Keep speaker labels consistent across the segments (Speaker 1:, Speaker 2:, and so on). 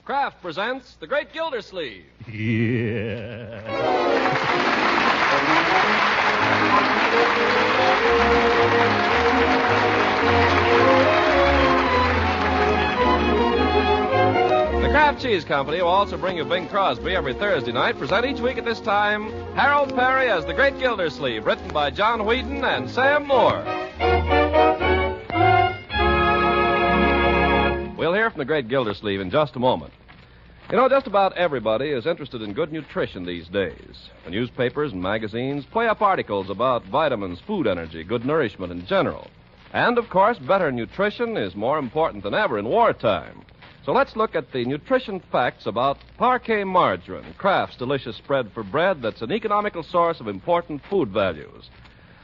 Speaker 1: Kraft presents The Great Gildersleeve.
Speaker 2: Yeah.
Speaker 1: The Kraft Cheese Company will also bring you Bing Crosby every Thursday night. Present each week at this time Harold Perry as The Great Gildersleeve, written by John Whedon and Sam Moore. We'll hear from The Great Gildersleeve in just a moment. You know, just about everybody is interested in good nutrition these days. The newspapers and magazines play up articles about vitamins, food energy, good nourishment in general. And, of course, better nutrition is more important than ever in wartime. So let's look at the nutrition facts about Parquet margarine, Kraft's delicious spread for bread that's an economical source of important food values.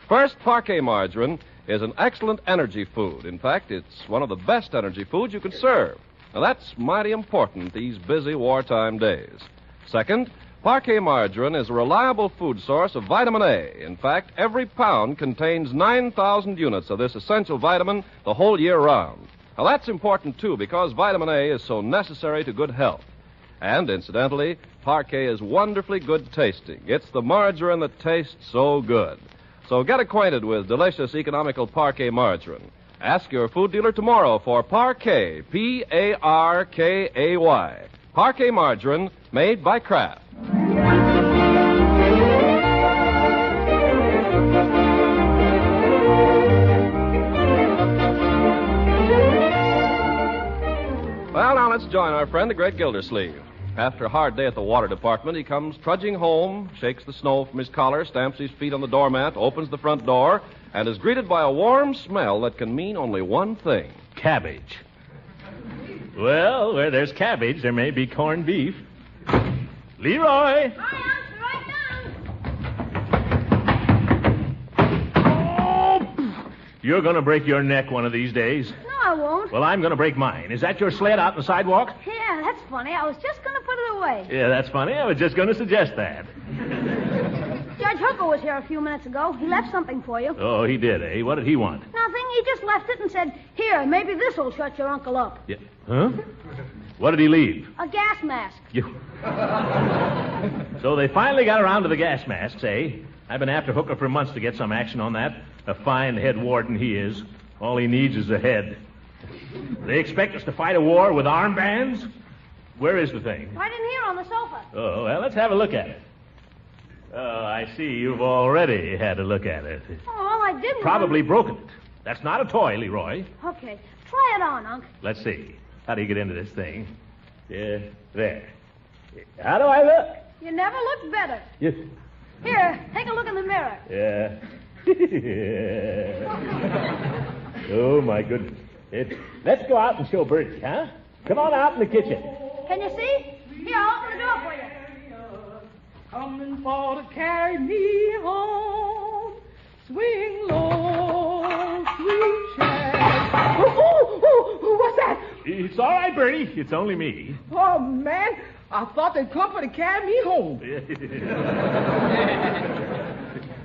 Speaker 1: First, Parquet margarine is an excellent energy food. In fact, it's one of the best energy foods you can serve. Now, that's mighty important these busy wartime days. Second, Parquet margarine is a reliable food source of vitamin A. In fact, every pound contains 9,000 units of this essential vitamin the whole year round. Now, that's important, too, because vitamin A is so necessary to good health. And, incidentally, Parquet is wonderfully good tasting. It's the margarine that tastes so good. So get acquainted with delicious, economical Parquet margarine. Ask your food dealer tomorrow for Parquet, P-A-R-K-A-Y. Parquet margarine made by Kraft. Well, now let's join our friend, the Great Gildersleeve. After a hard day at the water department, he comes trudging home, shakes the snow from his collar, stamps his feet on the doormat, opens the front door, and is greeted by a warm smell that can mean only one thing.
Speaker 2: Cabbage. Well, where there's cabbage, there may be corned beef. Leroy!
Speaker 3: Hi, Unc. Right down.
Speaker 2: Oh! You're going to break your neck one of these days.
Speaker 3: No, I won't.
Speaker 2: Well, I'm going to break mine. Is that your sled out on the sidewalk?
Speaker 3: Yeah, that's funny. I was just going to put it away.
Speaker 2: Yeah, that's funny. I was just going to suggest that.
Speaker 3: Judge Hooker was here a few minutes ago. He left something for you.
Speaker 2: Oh, he did, eh? What did he want?
Speaker 3: Nothing. He just left it and said, here, maybe this'll shut your uncle up.
Speaker 2: Yeah. Huh? What did he leave?
Speaker 3: A gas mask.
Speaker 2: You. So they finally got around to the gas masks, eh? I've been after Hooker for months to get some action on that. A fine head warden he is. All he needs is a head. They expect us to fight a war with armbands? Where is the thing?
Speaker 3: Right in here on the sofa.
Speaker 2: Oh, well, let's have a look at it. Oh, I see you've already had a look at it.
Speaker 3: Oh, all I did was...
Speaker 2: Probably broken it. That's not a toy, Leroy.
Speaker 3: Okay. Try it on, Unc.
Speaker 2: Let's see. How do you get into this thing? Yeah, there. How do I look?
Speaker 3: You never looked better.
Speaker 2: Yes.
Speaker 3: Here, take a look in the mirror.
Speaker 2: Yeah. Oh, my goodness. Let's go out and show Bertie, huh? Come on out in the kitchen.
Speaker 3: Can you see? Here, I'll open the door for you.
Speaker 4: Coming for to carry me home. Swing low, sweet child. Oh, what's that?
Speaker 2: It's all right, Bertie. It's only me.
Speaker 4: Oh, man. I thought they'd come for to carry me home.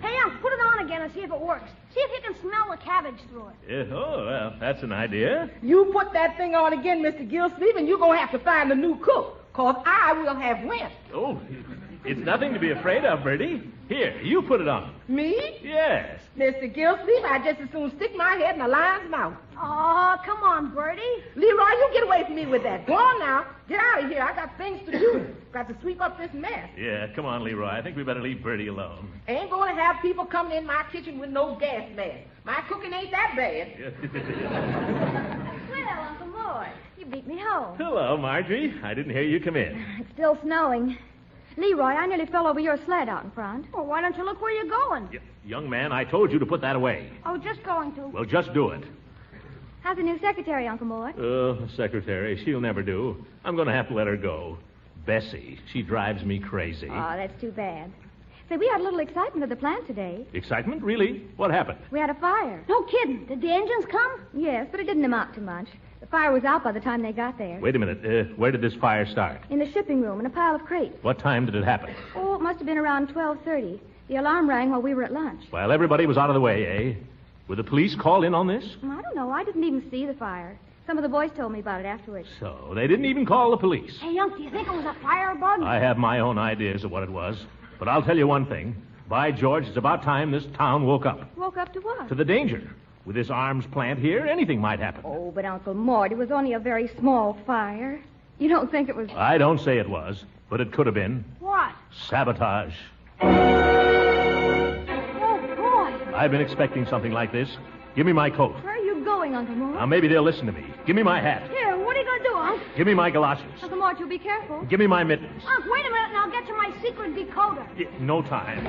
Speaker 3: Hey, Unc, put it on again and see if it works. See if you can smell the cabbage through it.
Speaker 2: Oh, well, that's an idea.
Speaker 4: You put that thing on again, Mr. Gildersleeve, and you're going to have to find a new cook, because I will have went.
Speaker 2: Oh, it's nothing to be afraid of, Bertie. Here, you put it on.
Speaker 4: Me?
Speaker 2: Yes.
Speaker 4: Mr. Gildersleeve, I'd just as soon stick my head in a lion's mouth.
Speaker 3: Oh, come on, Bertie.
Speaker 4: Leroy, you get away from me with that. Go on now. Get out of here. I got things to do. Got to sweep up this mess.
Speaker 2: Yeah, come on, Leroy. I think we better leave Bertie alone.
Speaker 4: Ain't going to have people coming in my kitchen with no gas mask. My cooking ain't that bad.
Speaker 3: Well, Uncle Mort, you beat me home.
Speaker 2: Hello, Marjorie. I didn't hear you come in.
Speaker 5: It's still snowing. Leroy, I nearly fell over your sled out in front.
Speaker 3: Well, why don't you look where you're going?
Speaker 2: Young man, I told you to put that away.
Speaker 3: Oh, just going to.
Speaker 2: Well, just do it.
Speaker 5: How's the new secretary, Uncle Mort?
Speaker 2: Oh, secretary, she'll never do. I'm going to have to let her go. Bessie, she drives me crazy.
Speaker 5: Oh, that's too bad. Say, we had a little excitement at the plant today.
Speaker 2: Excitement? Really? What happened?
Speaker 5: We had a fire.
Speaker 3: No kidding. Did the engines come?
Speaker 5: Yes, but it didn't amount to much. The fire was out by the time they got there.
Speaker 2: Wait a minute. Where did this fire start?
Speaker 5: In the shipping room, in a pile of crates.
Speaker 2: What time did it happen?
Speaker 5: Oh, it must have been around 12:30. The alarm rang while we were at lunch.
Speaker 2: While everybody was out of the way, eh? Were the police called in on this?
Speaker 5: I don't know. I didn't even see the fire. Some of the boys told me about it afterwards.
Speaker 2: So they didn't even call the police.
Speaker 3: Hey, Unc, do you think it was a firebug?
Speaker 2: I have my own ideas of what it was. But I'll tell you one thing. By George, it's about time this town woke up.
Speaker 5: Woke up to what?
Speaker 2: To the danger. With this arms plant here, anything might happen.
Speaker 5: Oh, but Uncle Mort, it was only a very small fire. You don't think it was...
Speaker 2: I don't say it was, but it could have been.
Speaker 3: What?
Speaker 2: Sabotage.
Speaker 3: Oh, boy.
Speaker 2: I've been expecting something like this. Give me my coat.
Speaker 5: Where are you going, Uncle Mort?
Speaker 2: Now, maybe they'll listen to me. Give me my hat.
Speaker 3: Here, what are you going to do, Unc?
Speaker 2: Give me my galoshes.
Speaker 5: Uncle Mort, you be careful.
Speaker 2: Give me my mittens.
Speaker 3: Unc, wait a minute and I'll get you my secret decoder.
Speaker 2: No time.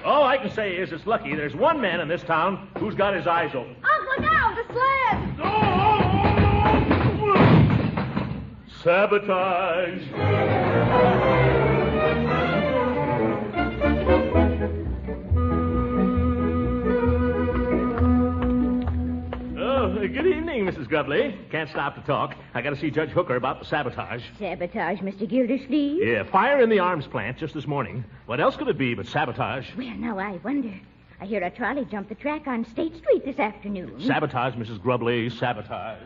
Speaker 2: All I can say is it's lucky there's one man in this town who's got his eyes open.
Speaker 3: Unc, look out, the sled!
Speaker 2: Sabotage. Good evening, Mrs. Grubley. Can't stop to talk. I got to see Judge Hooker about the sabotage.
Speaker 6: Sabotage, Mr. Gildersleeve?
Speaker 2: Yeah, fire in the arms plant just this morning. What else could it be but sabotage?
Speaker 6: Well, now I wonder. I hear a trolley jumped the track on State Street this afternoon.
Speaker 2: Sabotage, Mrs. Grubley, sabotage.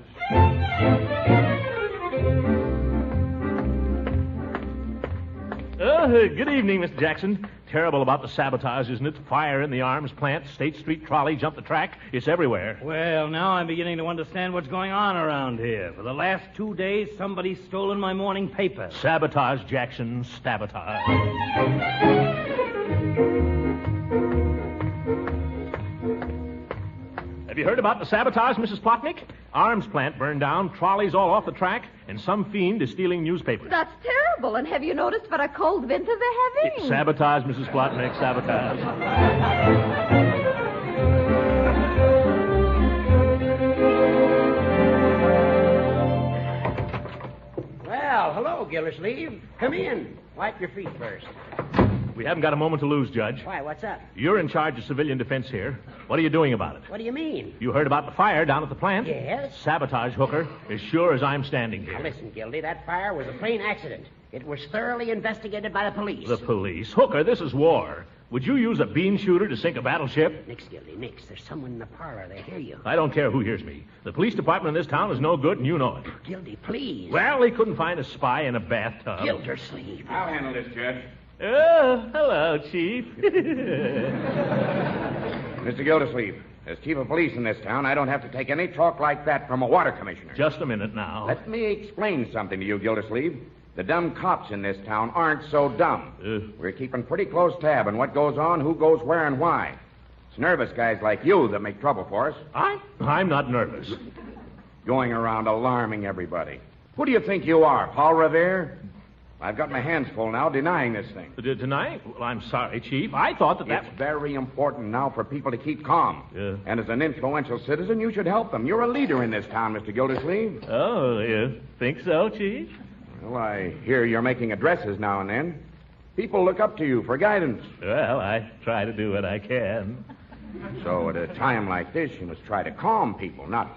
Speaker 2: Good evening, Mr. Jackson. Terrible about the sabotage, isn't it? Fire in the arms plant, State Street trolley jumped the track. It's everywhere.
Speaker 7: Well, now I'm beginning to understand what's going on around here. For the last 2 days, somebody's stolen my morning paper.
Speaker 2: Sabotage, Jackson, sabotage. Have you heard about the sabotage, Mrs. Plotnick? Arms plant burned down, trolleys all off the track, and some fiend is stealing newspapers.
Speaker 4: That's terrible. And have you noticed what a cold winter they're having?
Speaker 2: Sabotage, Mrs. Plotnick, sabotage.
Speaker 8: Well, hello, Gildersleeve. Come in. Wipe your feet first.
Speaker 2: We haven't got a moment to lose, Judge.
Speaker 8: Why, what's up?
Speaker 2: You're in charge of civilian defense here. What are you doing about it?
Speaker 8: What do you mean?
Speaker 2: You heard about the fire down at the plant?
Speaker 8: Yes.
Speaker 2: Sabotage, Hooker, as sure as I'm standing here.
Speaker 8: Now, listen, Gildy, that fire was a plain accident. It was thoroughly investigated by the police.
Speaker 2: The police? Hooker, this is war. Would you use a bean shooter to sink a battleship?
Speaker 8: Nix, Gildy, nix. There's someone in the parlor. They hear you.
Speaker 2: I don't care who hears me. The police department in this town is no good, and you know it.
Speaker 8: Gildy, please.
Speaker 2: Well, they couldn't find a spy in a bathtub.
Speaker 8: Gildersleeve.
Speaker 9: I'll handle this, Judge.
Speaker 2: Oh, hello, Chief.
Speaker 9: Mr. Gildersleeve, as chief of police in this town, I don't have to take any talk like that from a water commissioner.
Speaker 2: Just a minute now.
Speaker 9: Let me explain something to you, Gildersleeve. The dumb cops in this town aren't so dumb. We're keeping pretty close tab on what goes on, who goes where, and why. It's nervous guys like you that make trouble for us.
Speaker 2: I'm not nervous.
Speaker 9: Going around alarming everybody. Who do you think you are, Paul Revere? I've got my hands full now denying this thing.
Speaker 2: Tonight? Well, I'm sorry, Chief. I thought that
Speaker 9: It's very important now for people to keep calm.
Speaker 2: Yeah.
Speaker 9: And as an influential citizen, you should help them. You're a leader in this town, Mr. Gildersleeve.
Speaker 2: Oh, you think so, Chief?
Speaker 9: Well, I hear you're making addresses now and then. People look up to you for guidance.
Speaker 2: Well, I try to do what I can.
Speaker 9: So at a time like this, you must try to calm people, not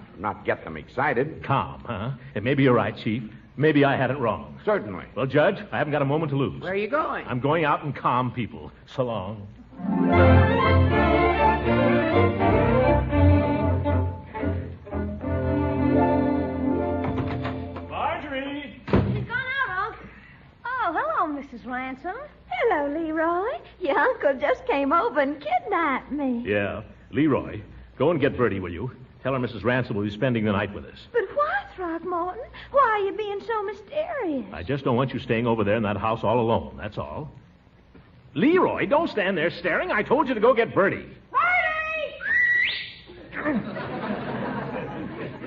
Speaker 9: get them excited.
Speaker 2: Calm, huh? And maybe you're right, Chief. Maybe I had it wrong.
Speaker 9: Certainly.
Speaker 2: Well, Judge, I haven't got a moment to lose.
Speaker 8: Where are you going?
Speaker 2: I'm going out and calm people. So long. Marjorie!
Speaker 3: She's gone out, Unc. Oh, hello, Mrs. Ransom.
Speaker 5: Hello, Leroy. Your uncle just came over and kidnapped me.
Speaker 2: Yeah. Leroy, go and get Bertie, will you? Tell her Mrs. Ransom will be spending the night with us.
Speaker 5: But why, Throckmorton? Why are you being so mysterious?
Speaker 2: I just don't want you staying over there in that house all alone, that's all. Leroy, don't stand there staring. I told you to go get Bertie.
Speaker 3: Bertie!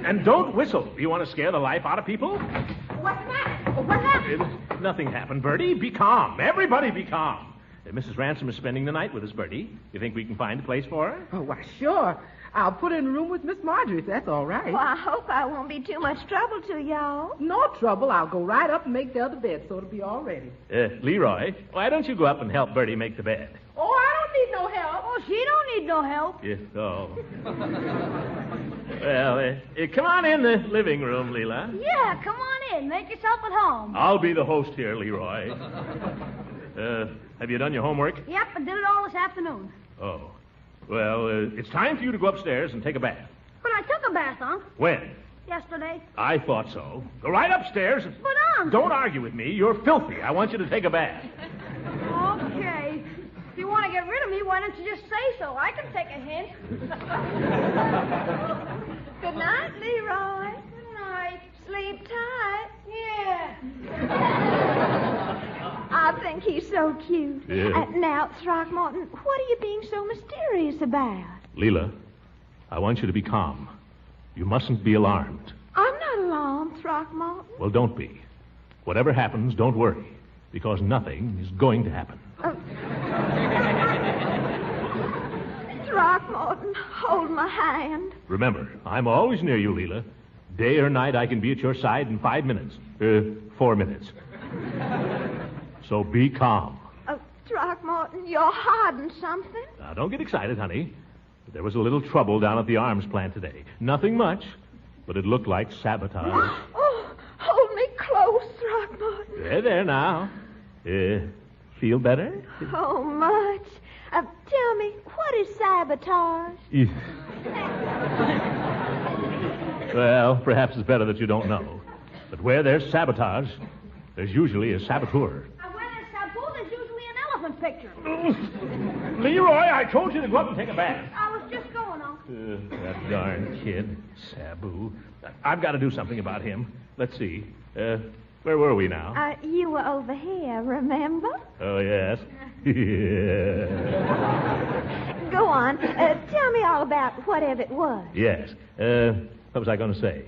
Speaker 2: And don't whistle. You want to scare the life out of people?
Speaker 3: What's that? What happened?
Speaker 2: Nothing happened, Bertie. Be calm. Everybody be calm. Mrs. Ransom is spending the night with us, Bertie. You think we can find a place for her?
Speaker 4: Oh, why, sure. I'll put her in a room with Miss Marjorie, if that's all right.
Speaker 5: Well, I hope I won't be too much trouble to y'all.
Speaker 4: No trouble. I'll go right up and make the other bed so it'll be all ready.
Speaker 2: Leroy, why don't you go up and help Bertie make the bed?
Speaker 4: Oh, I don't need no help.
Speaker 3: Oh, she don't need no help.
Speaker 2: Yeah, oh. Well, come on in the living room, Leela.
Speaker 3: Yeah, come on in. Make yourself at home.
Speaker 2: I'll be the host here, Leroy. Have you done your homework?
Speaker 3: Yep, I did it all this afternoon.
Speaker 2: Oh. Well, it's time for you to go upstairs and take a bath.
Speaker 3: But I took a bath, Unc.
Speaker 2: When?
Speaker 3: Yesterday.
Speaker 2: I thought so. Go right upstairs.
Speaker 3: But, Unc.
Speaker 2: Don't argue with me. You're filthy. I want you to take a bath.
Speaker 3: Okay. If you want to get rid of me, why don't you just say so? I can take a hint.
Speaker 5: Good night, Leroy.
Speaker 3: Good night.
Speaker 5: Sleep tight.
Speaker 3: Yeah.
Speaker 5: I think he's so cute.
Speaker 2: Yeah.
Speaker 5: Now, Throckmorton, what are you being so mysterious about?
Speaker 2: Leela, I want you to be calm. You mustn't be alarmed.
Speaker 5: I'm not alarmed, Throckmorton.
Speaker 2: Well, don't be. Whatever happens, don't worry, because nothing is going to happen.
Speaker 5: Throckmorton, hold my hand.
Speaker 2: Remember, I'm always near you, Leela. Day or night, I can be at your side in 5 minutes. 4 minutes. So be calm.
Speaker 5: Throckmorton, you're hiding something.
Speaker 2: Now, don't get excited, honey. There was a little trouble down at the arms plant today. Nothing much, but it looked like sabotage.
Speaker 5: Oh, hold me close, Throckmorton.
Speaker 2: There now. Feel better?
Speaker 5: Oh, much. Tell me, what is sabotage?
Speaker 2: Well, perhaps it's better that you don't know. But where there's sabotage, there's usually a saboteur.
Speaker 3: And when there's Sabu, there's usually an elephant picture.
Speaker 2: Leroy, I told you to go up and take a bath.
Speaker 3: I was just going, Unc.
Speaker 2: That darn kid, Sabu. I've got to do something about him. Let's see. Where were we now?
Speaker 5: You were over here, remember?
Speaker 2: Oh, yes.
Speaker 5: Go on. Tell me all about whatever it was.
Speaker 2: Yes. What was I going to say?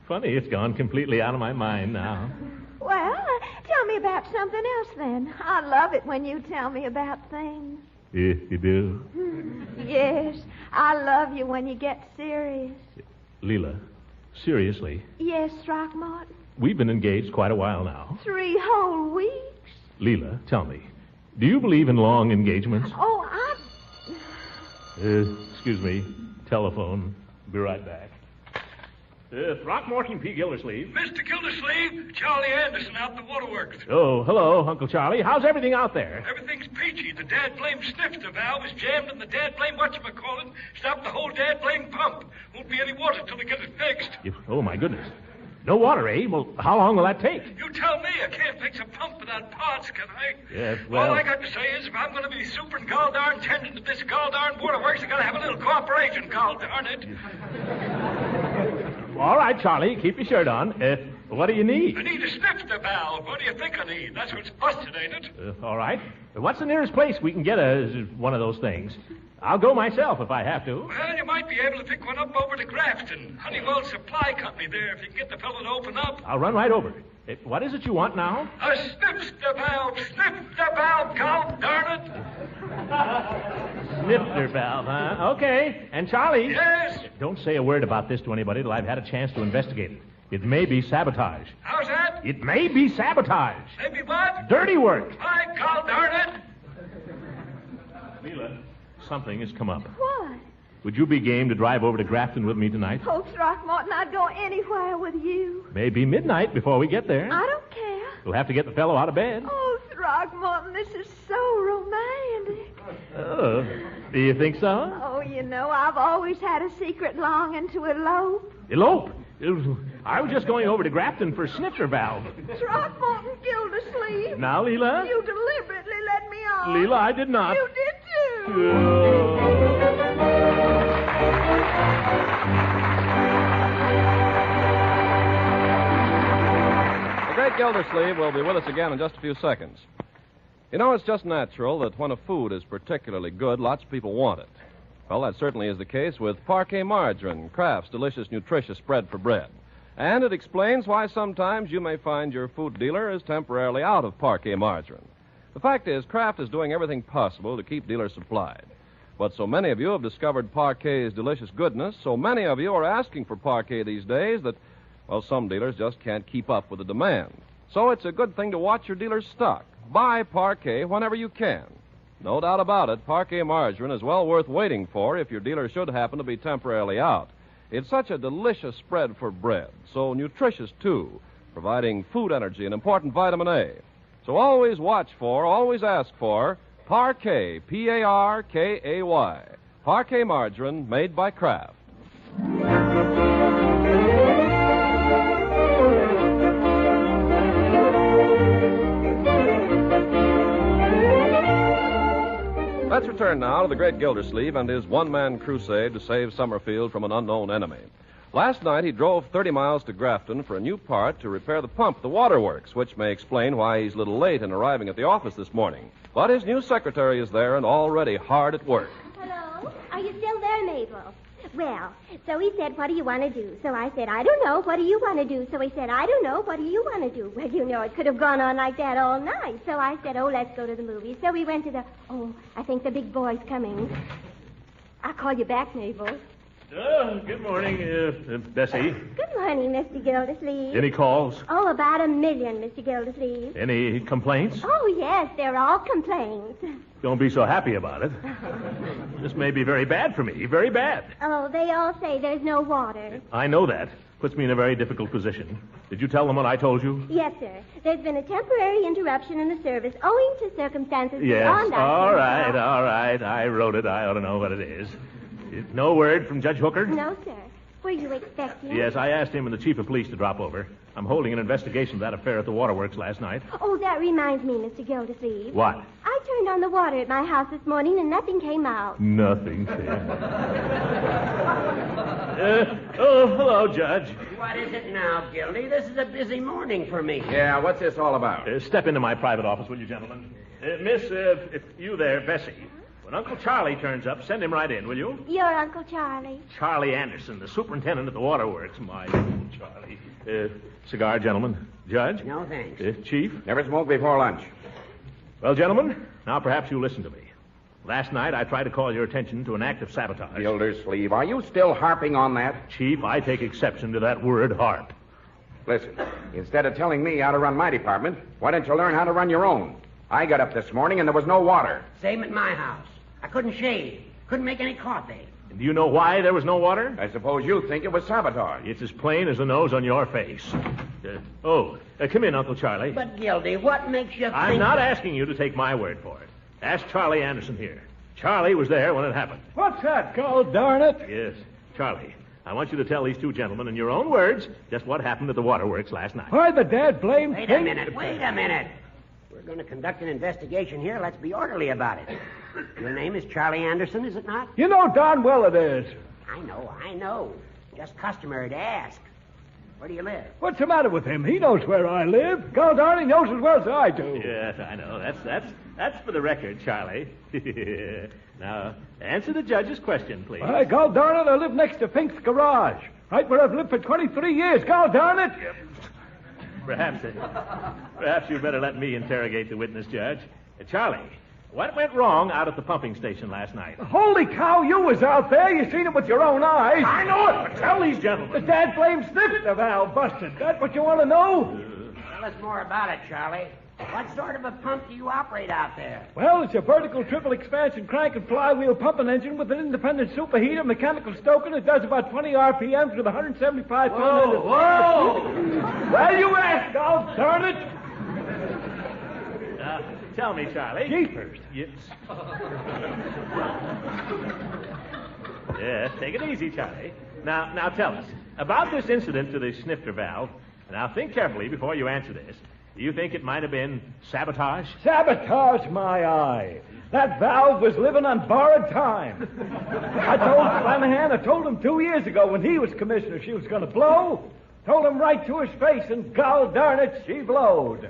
Speaker 2: Funny, it's gone completely out of my mind now.
Speaker 5: Well, tell me about something else then. I love it when you tell me about things.
Speaker 2: You do?
Speaker 5: Yes, I love you when you get serious.
Speaker 2: Leela, seriously,
Speaker 5: Yes, Throckmorton.
Speaker 2: we've been engaged quite a while now.
Speaker 5: 3 whole weeks.
Speaker 2: Leela, tell me, do you believe in long engagements?
Speaker 5: Oh,
Speaker 2: Excuse me. Telephone. Be right back. Throckmorton P. Gildersleeve.
Speaker 10: Mr. Gildersleeve, Charlie Anderson out the waterworks.
Speaker 2: Oh, hello, Uncle Charlie. How's everything out there?
Speaker 10: Everything's peachy. The dad-blame snifter valve is jammed and the dad-blame whatchamacallit stopped the whole dad-blame pump. Won't be any water till they get it fixed.
Speaker 2: Oh, my goodness. No water, eh? Well, how long will that take?
Speaker 10: You tell me. I can't fix a pump without parts, can I?
Speaker 2: Yes, well...
Speaker 10: All I got to say is if I'm going to be super and gall-darn tending to this gall-darn waterworks, I got to have a little cooperation, gall-darn it.
Speaker 2: All right, Charlie, keep your shirt on. What do you need?
Speaker 10: I need a snifter valve. What do you think I need? That's what's busted, ain't it?
Speaker 2: All right. What's the nearest place we can get one of those things? I'll go myself if I have to.
Speaker 10: Well, you might be able to pick one up over to Grafton. Honeywell Supply Company there, if you can get the fellow to open up.
Speaker 2: I'll run right over. What is it you want now?
Speaker 10: A snifter valve, gall darn it.
Speaker 2: Snifter valve, huh? Okay. And Charlie?
Speaker 10: Yes?
Speaker 2: Don't say a word about this to anybody till I've had a chance to investigate it. It may be sabotage.
Speaker 10: How's that?
Speaker 2: It may be sabotage.
Speaker 10: Maybe what?
Speaker 2: Dirty work.
Speaker 10: By gall darn it.
Speaker 2: Leela, something has come up.
Speaker 5: What?
Speaker 2: Would you be game to drive over to Grafton with me tonight?
Speaker 5: Oh, Throckmorton, I'd go anywhere with you.
Speaker 2: Maybe midnight before we get there.
Speaker 5: I don't care.
Speaker 2: We'll have to get the fellow out of bed.
Speaker 5: Oh, Throckmorton, this is so romantic.
Speaker 2: Oh, do you think so?
Speaker 5: Oh, you know, I've always had a secret longing to elope.
Speaker 2: Elope? I was just going over to Grafton for snifter valve.
Speaker 5: Throckmorton Gildersleeve.
Speaker 2: Now, Leela?
Speaker 5: You deliberately led me on.
Speaker 2: Leela, I did not.
Speaker 5: You did too.
Speaker 1: The great Gildersleeve will be with us again in just a few seconds. You know, it's just natural that when a food is particularly good, lots of people want it. Well, that certainly is the case with Parquet Margarine, Kraft's delicious, nutritious spread for bread. And it explains why sometimes you may find your food dealer is temporarily out of Parquet Margarine. The fact is, Kraft is doing everything possible to keep dealers supplied. But so many of you have discovered Parquet's delicious goodness, so many of you are asking for Parquet these days that, well, some dealers just can't keep up with the demand. So it's a good thing to watch your dealer's stock. Buy Parquet whenever you can. No doubt about it, Parquet Margarine is well worth waiting for if your dealer should happen to be temporarily out. It's such a delicious spread for bread, so nutritious, too, providing food energy and important vitamin A. So always watch for, always ask for Parquet, P-A-R-K-A-Y. Parquet Margarine made by Kraft. return now to the great Gildersleeve and his one-man crusade to save Summerfield from an unknown enemy. Last night, he drove 30 miles to Grafton for a new part to repair the pump at the waterworks, which may explain why he's a little late in arriving at the office this morning. But his new secretary is there and already hard at work.
Speaker 6: Hello? Are you still there, Mabel? Well, so he said, what do you want to do? So I said, I don't know. What do you want to do? So he said, I don't know. What do you want to do? Well, you know, it could have gone on like that all night. So I said, oh, let's go to the movies. So we went to the... Oh, I think the big boy's coming. I'll call you back, Mabel.
Speaker 2: Oh, good morning, Bessie.
Speaker 6: Good morning, Mr. Gildersleeve.
Speaker 2: Any calls?
Speaker 6: Oh, about 1 million, Mr. Gildersleeve.
Speaker 2: Any complaints?
Speaker 6: Oh, yes, they're all complaints.
Speaker 2: Don't be so happy about it. This may be very bad for me, very bad.
Speaker 6: Oh, they all say there's no water.
Speaker 2: I know that. Puts me in a very difficult position. Did you tell them what I told you?
Speaker 6: Yes, sir. There's been a temporary interruption in the service owing to circumstances
Speaker 2: Yes,
Speaker 6: beyond our
Speaker 2: all right. I wrote it. I ought to know what it is. No word from Judge Hooker?
Speaker 6: No, sir. Were you expecting?
Speaker 2: Yes, I asked him and the chief of police to drop over. I'm holding an investigation of that affair at the waterworks last night.
Speaker 6: Oh, that reminds me, Mr. Gildersleeve.
Speaker 2: What?
Speaker 6: I turned on the water at my house this morning and nothing came out.
Speaker 2: Nothing came hello, Judge.
Speaker 8: What is it now, Gildy? This is a busy morning for me.
Speaker 9: Yeah, what's this all about?
Speaker 2: Step into my private office, will you, gentlemen? Miss, if you there, Bessie. When Uncle Charlie turns up, send him right in, will you?
Speaker 6: Your Uncle Charlie.
Speaker 2: Charlie Anderson, the superintendent at the waterworks. My Uncle Charlie. Cigar, gentlemen. Judge?
Speaker 8: No, thanks.
Speaker 2: Chief?
Speaker 9: Never smoke before lunch.
Speaker 2: Well, gentlemen, now perhaps you listen to me. Last night, I tried to call your attention to an act of sabotage.
Speaker 9: Gildersleeve, are you still harping on that?
Speaker 2: Chief, I take exception to that word, harp.
Speaker 9: Listen, instead of telling me how to run my department, why don't you learn how to run your own? I got up this morning and there was no water.
Speaker 8: Same at my house. I couldn't shave. Couldn't make any coffee.
Speaker 2: And do you know why there was no water?
Speaker 9: I suppose you think it was sabotage.
Speaker 2: It's as plain as the nose on your face. Come in, Uncle Charlie.
Speaker 8: But, Gildy, what makes you think...
Speaker 2: I'm not asking you to take my word for it. Ask Charlie Anderson here. Charlie was there when it happened.
Speaker 11: What's that, God darn it?
Speaker 2: Yes, Charlie. I want you to tell these two gentlemen in your own words just what happened at the waterworks last night.
Speaker 11: Why the dad blame
Speaker 8: Wait a minute. We're going to conduct an investigation here. Let's be orderly about it. Your name is Charlie Anderson, is it not?
Speaker 11: You know darn well it is.
Speaker 8: I know. Just customary to ask. Where do you live?
Speaker 11: What's the matter with him? He knows where I live. God darn, he knows as well as I do.
Speaker 2: Yes, I know. That's for the record, Charlie. Now, answer the judge's question, please.
Speaker 11: Why, God darn it, I live next to Fink's garage. Right where I've lived for 23 years. God darn it.
Speaker 2: Perhaps you better let me interrogate the witness, Judge. Charlie, what went wrong out at the pumping station last night?
Speaker 11: Holy cow, you was out there. You seen it with your own eyes.
Speaker 2: I know it, but tell these gentlemen.
Speaker 11: The dad blame snifter valve busted. That what you want to know?
Speaker 8: Tell us more about it, Charlie. What sort of a pump do you operate out there?
Speaker 11: Well, it's a vertical triple expansion crank and flywheel pumping engine with an independent superheater, mechanical stoking. It does about 20 RPMs with 175 pounds.
Speaker 2: Whoa!
Speaker 11: Well, you asked, God darn it.
Speaker 2: Tell me, Charlie.
Speaker 11: Jeepers.
Speaker 2: Yes. Yes, take it easy, Charlie. Now tell us, about this incident to the snifter valve, now think carefully before you answer this. Do you think it might have been sabotage?
Speaker 11: Sabotage, my eye. That valve was living on borrowed time. I told Flanagan, I told him 2 years ago when he was commissioner she was going to blow. Told him right to his face, and gol darn it, she blowed.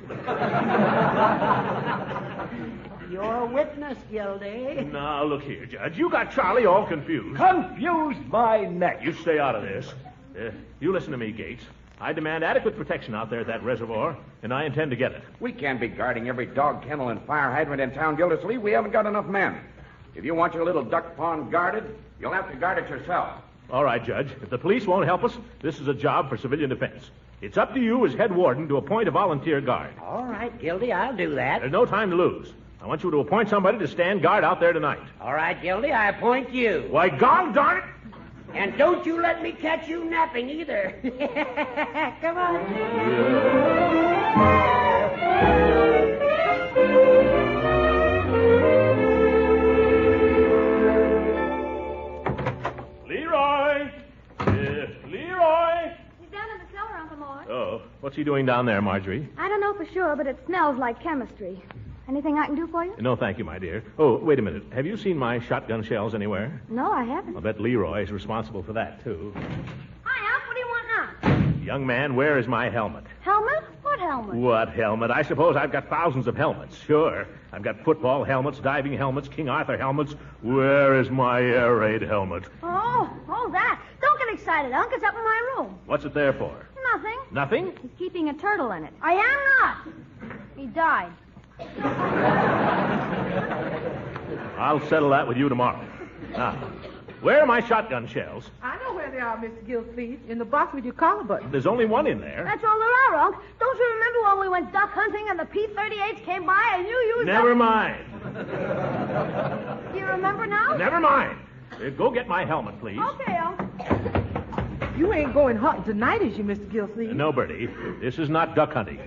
Speaker 8: You're a witness, Gildy.
Speaker 2: Now, look here, Judge. You got Charlie all confused.
Speaker 11: Confused my neck.
Speaker 2: You stay out of this. You listen to me, Gates. I demand adequate protection out there at that reservoir, and I intend to get it.
Speaker 9: We can't be guarding every dog kennel and fire hydrant in town, Gildersleeve. We haven't got enough men. If you want your little duck pond guarded, you'll have to guard it yourself.
Speaker 2: All right, Judge. If the police won't help us, this is a job for civilian defense. It's up to you as head warden to appoint a volunteer guard.
Speaker 8: All right, Gildy, I'll do that.
Speaker 2: There's no time to lose. I want you to appoint somebody to stand guard out there tonight.
Speaker 8: All right, Gildy, I appoint you.
Speaker 2: Why, God darn it!
Speaker 8: And don't you let me catch you napping either. Come on.
Speaker 2: Leroy! Leroy!
Speaker 3: He's down in the cellar, Uncle Mort.
Speaker 2: Oh, what's he doing down there, Marjorie?
Speaker 3: I don't know for sure, but it smells like chemistry. Anything I can do for you?
Speaker 2: No, thank you, my dear. Oh, wait a minute. Have you seen my shotgun shells anywhere?
Speaker 3: No, I haven't.
Speaker 2: I'll bet Leroy is responsible for that, too.
Speaker 3: Hi, Unc. What do you want now?
Speaker 2: Young man, where is my helmet?
Speaker 3: Helmet? What helmet?
Speaker 2: What helmet? I suppose I've got thousands of helmets. Sure. I've got football helmets, diving helmets, King Arthur helmets. Where is my air raid helmet?
Speaker 3: Oh, that. Don't get excited, Unc. It's up in my room.
Speaker 2: What's it there for?
Speaker 3: Nothing.
Speaker 2: Nothing?
Speaker 3: He's keeping a turtle in it. I am not. He died.
Speaker 2: I'll settle that with you tomorrow. Now, where are my shotgun shells?
Speaker 4: I know where they are, Mr. Gildersleeve. In the box with your collar button.
Speaker 2: There's only one in there.
Speaker 3: That's all there are, Unc. Don't you remember when we went duck hunting and the P-38s came by and you used
Speaker 2: Never
Speaker 3: them?
Speaker 2: mind.
Speaker 3: Do you remember now?
Speaker 2: Never mind. Go get my helmet, please.
Speaker 3: Okay, Unc.
Speaker 4: You ain't going hunting tonight, is you, Mr. Gildersleeve?
Speaker 2: No, Bertie. This is not duck hunting.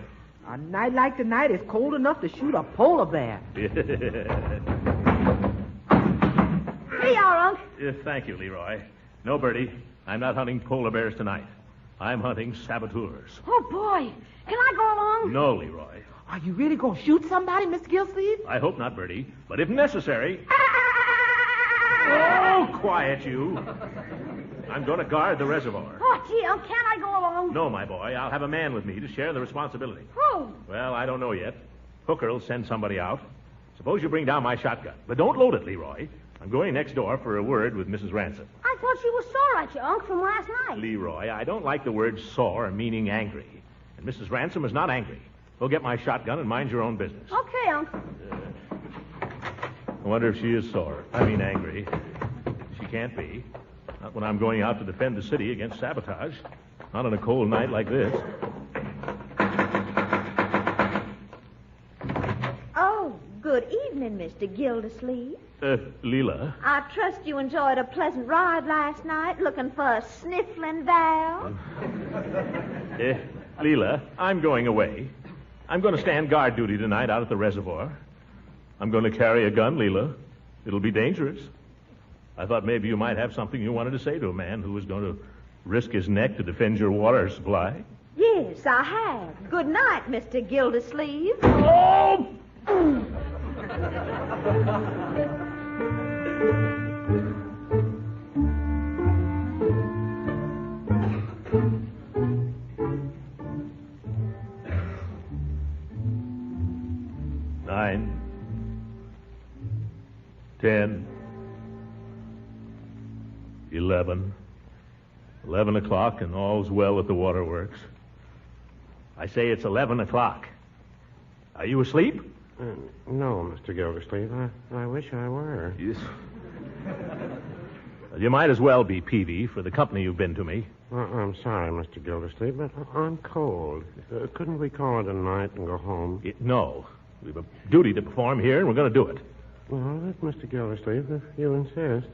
Speaker 4: A night like tonight is cold enough to shoot a polar bear.
Speaker 3: Here you are, Unc.
Speaker 2: Thank you, Leroy. No, Bertie. I'm not hunting polar bears tonight. I'm hunting saboteurs.
Speaker 3: Oh, boy. Can I go along?
Speaker 2: No, Leroy.
Speaker 4: Are you really going to shoot somebody, Mr. Gildersleeve?
Speaker 2: I hope not, Bertie. But if necessary... Oh, quiet you. I'm going to guard the reservoir.
Speaker 3: Oh, gee, Unc, can't I go along?
Speaker 2: No, my boy. I'll have a man with me to share the responsibility.
Speaker 3: Who?
Speaker 2: Well, I don't know yet. Hooker will send somebody out. Suppose you bring down my shotgun. But don't load it, Leroy. I'm going next door for a word with Mrs. Ransom.
Speaker 3: I thought she was sore at you, Unc, from last night.
Speaker 2: Leroy, I don't like the word sore, meaning angry. And Mrs. Ransom is not angry. Go get my shotgun and mind your own business.
Speaker 3: Okay, Unc.
Speaker 2: I wonder if she is sore. I mean angry. She can't be. Not when I'm going out to defend the city against sabotage. Not on a cold night like this.
Speaker 5: Oh, good evening, Mr. Gildersleeve.
Speaker 2: Leela.
Speaker 5: I trust you enjoyed a pleasant ride last night looking for a sniffling valve.
Speaker 2: Leela, I'm going away. I'm going to stand guard duty tonight out at the reservoir. I'm going to carry a gun, Leela. It'll be dangerous. I thought maybe you might have something you wanted to say to a man who was going to risk his neck to defend your water supply.
Speaker 5: Yes, I have. Good night, Mr. Gildersleeve.
Speaker 2: Oh! 9, 10, 11. 11 o'clock, and all's well at the waterworks. I say it's 11 o'clock. Are you asleep?
Speaker 9: No, Mr. Gildersleeve. I wish I were.
Speaker 2: Yes. Well, you might as well be, Peavy, for the company you've been to me.
Speaker 9: I'm sorry, Mr. Gildersleeve, but I'm cold. Couldn't we call it a night and go home?
Speaker 2: No. We've a duty to perform here, and we're going to do it.
Speaker 9: Well, that's Mr. Gildersleeve, if you insist.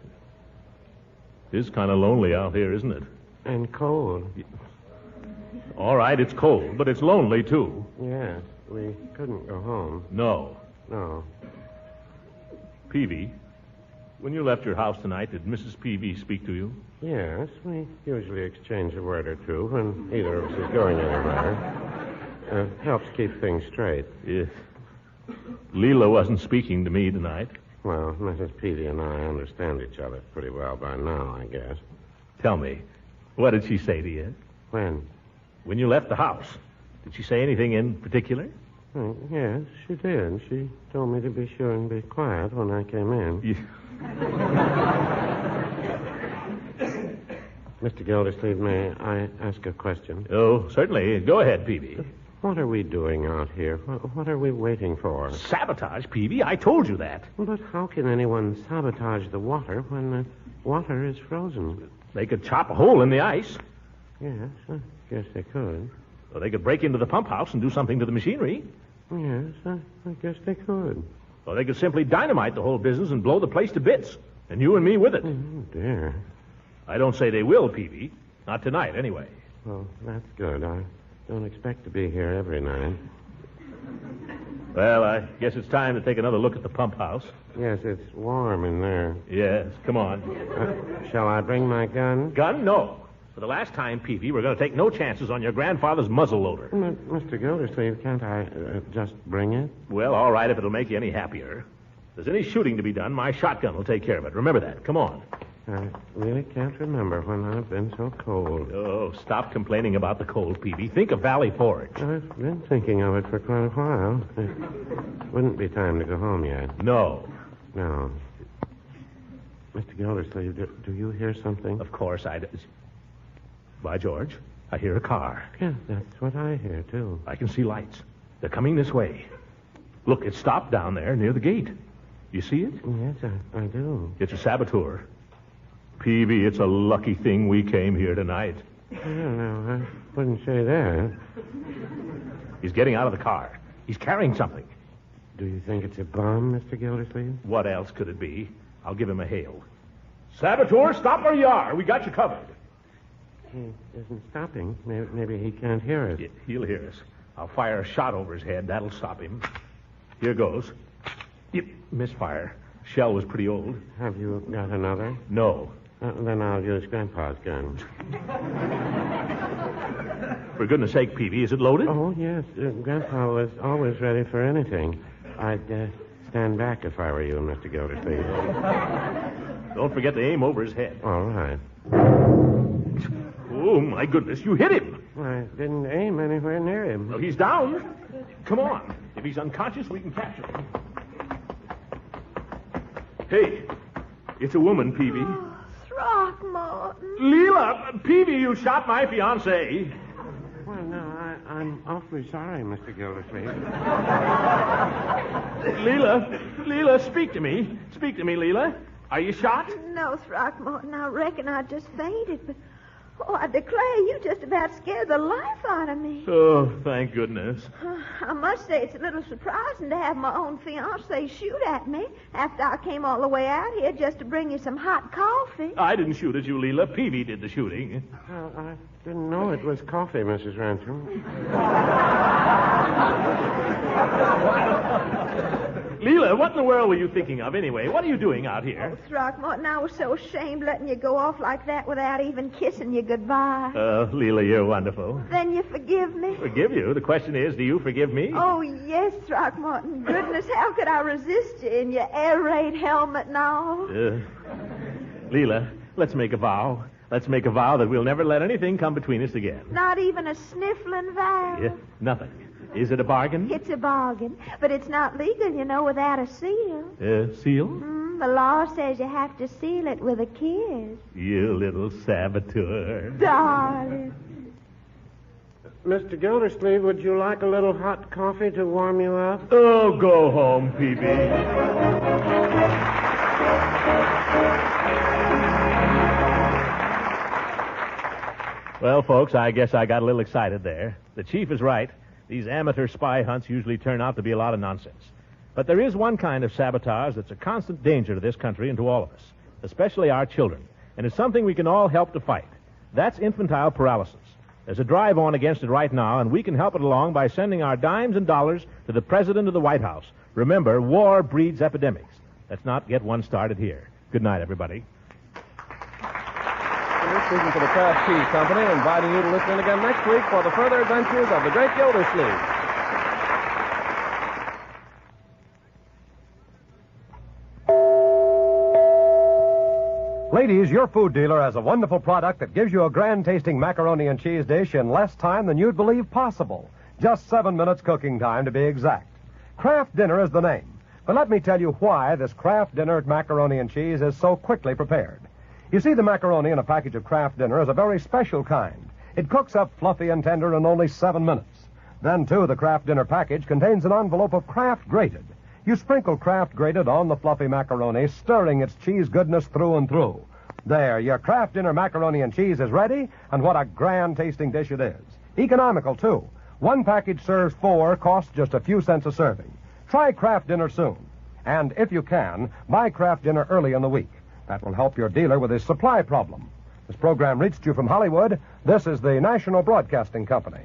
Speaker 2: It's kind of lonely out here, isn't it?
Speaker 9: And cold.
Speaker 2: All right, it's cold, but it's lonely, too.
Speaker 9: Yes, we couldn't go home.
Speaker 2: No.
Speaker 9: No.
Speaker 2: Peavy, when you left your house tonight, did Mrs. Peavy speak to you?
Speaker 9: Yes, we usually exchange a word or two when either of us is going anywhere. Helps keep things straight.
Speaker 2: Yes. Leela wasn't speaking to me tonight.
Speaker 9: Well, Mrs. Peavy and I understand each other pretty well by now, I guess.
Speaker 2: Tell me, what did she say to you?
Speaker 9: When?
Speaker 2: When you left the house. Did she say anything in particular?
Speaker 9: Yes, she did. She told me to be sure and be quiet when I came in. Mr. Gildersleeve, may I ask a question?
Speaker 2: Oh, certainly. Go ahead, Peavy.
Speaker 9: What are we doing out here? What are we waiting for?
Speaker 2: Sabotage, Peavy. I told you that.
Speaker 9: But how can anyone sabotage the water when the water is frozen?
Speaker 2: They could chop a hole in the ice.
Speaker 9: Yes, I guess they could.
Speaker 2: Or they could break into the pump house and do something to the machinery.
Speaker 9: Yes, I guess they could.
Speaker 2: Or they could simply dynamite the whole business and blow the place to bits. And you and me with it.
Speaker 9: Oh, dear.
Speaker 2: I don't say they will, Peavy. Not tonight, anyway.
Speaker 9: Well, that's good. I don't expect to be here every night.
Speaker 2: Well, I guess it's time to take another look at the pump house.
Speaker 9: Yes, it's warm in there.
Speaker 2: Yes, come on.
Speaker 9: Shall I bring my gun?
Speaker 2: Gun? No. For the last time, Peavy, we're going to take no chances on your grandfather's muzzle loader.
Speaker 12: Mr. Gildersleeve, can't I just bring it?
Speaker 2: Well, all right, if it'll make you any happier. If there's any shooting to be done, my shotgun will take care of it. Remember that. Come on.
Speaker 12: I really can't remember when I've been so cold.
Speaker 2: Oh, stop complaining about the cold, Peavy. Think of Valley Forge.
Speaker 12: I've been thinking of it for quite a while. It wouldn't be time to go home yet.
Speaker 2: No.
Speaker 12: No. Mr. Gildersleeve, do you hear something?
Speaker 2: Of course I do. By George, I hear a car.
Speaker 12: Yeah, that's what I hear, too.
Speaker 2: I can see lights. They're coming this way. Look, it stopped down there near the gate. You see it?
Speaker 12: Yes, I do.
Speaker 2: It's a saboteur. Peavy, it's a lucky thing we came here tonight.
Speaker 12: No, I wouldn't say that.
Speaker 2: He's getting out of the car. He's carrying something.
Speaker 12: Do you think it's a bomb, Mr. Gildersleeve?
Speaker 2: What else could it be? I'll give him a hail. Saboteur, stop where you are. We got you covered.
Speaker 12: He isn't stopping. Maybe he can't hear us.
Speaker 2: Yeah, he'll hear us. I'll fire a shot over his head. That'll stop him. Here goes. Yep, misfire. Shell was pretty old.
Speaker 12: Have you got another?
Speaker 2: No.
Speaker 12: Then I'll use Grandpa's gun.
Speaker 2: For goodness sake, Peavy, is it loaded?
Speaker 12: Oh, yes. Grandpa was always ready for anything. I'd stand back if I were you, Mr. Gildersleeve.
Speaker 2: Don't forget to aim over his head.
Speaker 12: All right.
Speaker 2: Oh, my goodness, you hit him.
Speaker 12: I didn't aim anywhere near him.
Speaker 2: Well, he's down. Come on. If he's unconscious, we can capture him. Hey, it's a woman, Peavy.
Speaker 5: Oh, Throckmorton.
Speaker 2: Leela, Peavy, you shot my fiancée.
Speaker 12: Well, no, I'm awfully sorry, Mr. Gildersleeve.
Speaker 2: Leela, speak to me. Speak to me, Leela. Are you shot?
Speaker 5: No, Throckmorton, I reckon I just fainted, but... Oh, I declare, you just about scared the life out of me.
Speaker 2: Oh, thank goodness.
Speaker 5: I must say it's a little surprising to have my own fiancé shoot at me after I came all the way out here just to bring you some hot coffee.
Speaker 2: I didn't shoot at you, Leela. Peavy did the shooting.
Speaker 12: Well, I didn't know it was coffee, Mrs. Ransom.
Speaker 2: Leela, what in the world were you thinking of anyway? What are you doing out here?
Speaker 5: Oh, Throckmorton, I was so ashamed letting you go off like that without even kissing you goodbye.
Speaker 2: Oh, Leela, you're wonderful.
Speaker 5: Then you forgive me?
Speaker 2: Forgive you? The question is, do you forgive me?
Speaker 5: Oh, yes, Throckmorton. Goodness, how could I resist you in your air raid helmet and all?
Speaker 2: Leela, let's make a vow. Let's make a vow that we'll never let anything come between us again.
Speaker 5: Not even a sniffling vow?
Speaker 2: Yeah, nothing. Is it a bargain?
Speaker 5: It's a bargain, but it's not legal, you know, without a seal.
Speaker 2: Seal?
Speaker 5: The law says you have to seal it with a kiss.
Speaker 2: You little saboteur.
Speaker 5: Darling.
Speaker 12: Mr. Gildersleeve, would you like a little hot coffee to warm you up?
Speaker 2: Oh, go home, Peavy. Well, folks, I guess I got a little excited there. The chief is right. These amateur spy hunts usually turn out to be a lot of nonsense. But there is one kind of sabotage that's a constant danger to this country and to all of us, especially our children. And it's something we can all help to fight. That's infantile paralysis. There's a drive on against it right now, and we can help it along by sending our dimes and dollars to the President of the White House. Remember, war breeds epidemics. Let's not get one started here. Good night, everybody.
Speaker 1: Speaking for the Kraft Cheese Company, inviting you to listen in again next week for the further adventures of the great Gildersleeve.
Speaker 13: Ladies, your food dealer has a wonderful product that gives you a grand-tasting macaroni and cheese dish in less time than you'd believe possible. Just 7 minutes cooking time, to be exact. Kraft Dinner is the name. But let me tell you why this Kraft Dinner macaroni and cheese is so quickly prepared. You see, the macaroni in a package of Kraft Dinner is a very special kind. It cooks up fluffy and tender in only 7 minutes. Then, too, the Kraft Dinner package contains an envelope of Kraft Grated. You sprinkle Kraft Grated on the fluffy macaroni, stirring its cheese goodness through and through. There, your Kraft Dinner macaroni and cheese is ready, and what a grand-tasting dish it is. Economical, too. One package serves 4, costs just a few cents a serving. Try Kraft Dinner soon. And if you can, buy Kraft Dinner early in the week. That will help your dealer with his supply problem. This program reached you from Hollywood. This is the National Broadcasting Company.